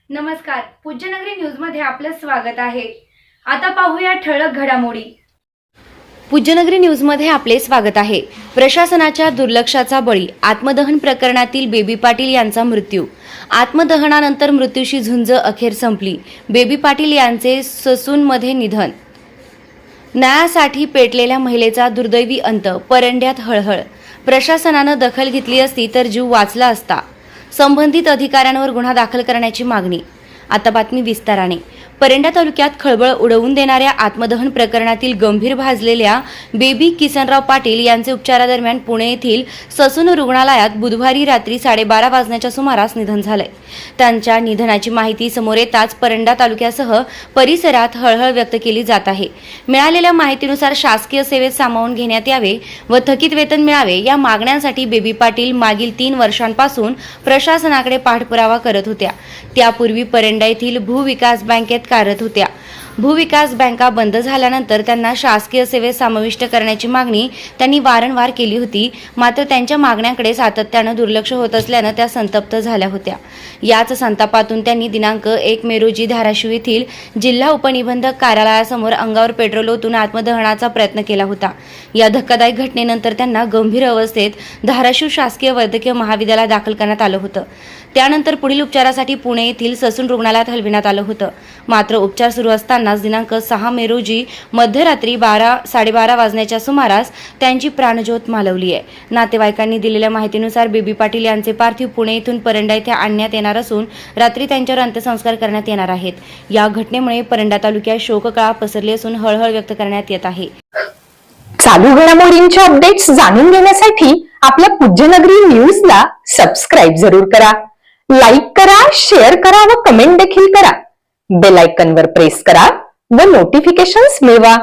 नमस्कार, पूज्यनगरी न्यूज मध्ये आपलं स्वागत आहे। आता पाहूया ठळक घडामोडी। पूज्यनगरी न्यूज मध्ये आपले स्वागत आहे। प्रशासनाच्या दुर्लक्षाचा बळी, आत्मदहन प्रकरणातील बेबी पाटील यांचा मृत्यू। आत्मदहनानंतर मृत्यूशी झुंज अखेर संपली। बेबी पाटील यांचे ससूनमध्ये निधन। न्यायासाठी पेटलेल्या महिलेचा दुर्दैवी अंत, परंड्यात हळहळ। प्रशासनानं दखल घेतली असती तर जीव वाचला असता। संबंधित अधिकाऱ्यांवर गुन्हा दाखल करण्याची मागणी। आता बातमी विस्ताराने। परंडा तालुक्यात खळबळ उडवून देणाऱ्या आत्मदहन प्रकरणातील गंभीर भाजलेल्या बेबी किसनराव पाटील यांचे उपचारादरम्यान पुणे येथील ससून रुग्णालयात बुधवारी रात्री 12:30 वाजण्याच्या सुमारास निधन झाले। त्यांच्या निधनाची माहिती समोर येताच परंडा तालुक्यासह परिसरात हळहळ व्यक्त केली जात आहे। मिळालेल्या माहितीनुसार शासकीय सेवेत सामावून घेण्यात यावे व थकीत वेतन मिळावे या मागण्यांसाठी बेबी पाटील मागील 3 वर्षांपासून प्रशासनाकडे पाठपुरावा करत होत्या। त्यापूर्वी परंडा येथील भूविकास बँकेत कार्यरत होत्या। भूविकास बँका बंद झाल्यानंतर त्यांना शासकीय सेवेत समाविष्ट करण्याची मागणी त्यांनी वारंवार केली होती। मात्र त्यांच्या मागण्यांकडे सातत्यानं दुर्लक्ष होत असल्यानं त्या संतप्त झाल्या होत्या। याच संतापातून त्यांनी दिनांक 1 मे रोजी धाराशिव येथील जिल्हा उपनिबंधक कार्यालयासमोर अंगावर पेट्रोल ओतून आत्मदहनाचा प्रयत्न केला होता। या धक्कादायक घटनेनंतर त्यांना गंभीर अवस्थेत धाराशिव शासकीय वैद्यकीय महाविद्यालयात दाखल करण्यात आलं होतं। त्यानंतर पुढील उपचारासाठी पुणे येथील ससून रुग्णालयात हलविण्यात आलं होतं। मात्र उपचार सुरू असतानाच दिनांक 6 मे रोजी मध्यरात्री 12:30 वाजण्याच्या सुमारास त्यांची प्राणज्योत मालवली आहे। नातेवाईकांनी दिलेल्या माहितीनुसार बेबी पाटील यांचे पार्थिव पुणे येथून परंडा येथे आणण्यात येणार असून रात्री त्यांच्यावर अंत्यसंस्कार करण्यात येणार आहेत। या घटनेमुळे परंडा तालुक्यात शोककळा पसरली असून हळहळ व्यक्त करण्यात येत आहे। चालू घडामोडींचे अपडेट्स जाणून घेण्यासाठी आपल्या पूज्यनगरी न्यूजला सबस्क्राइब जरूर करा, लाईक करा, शेअर करा व कमेंट देखील करा। बेल आयकॉनवर प्रेस करा व नोटिफिकेशन्स मिळवा।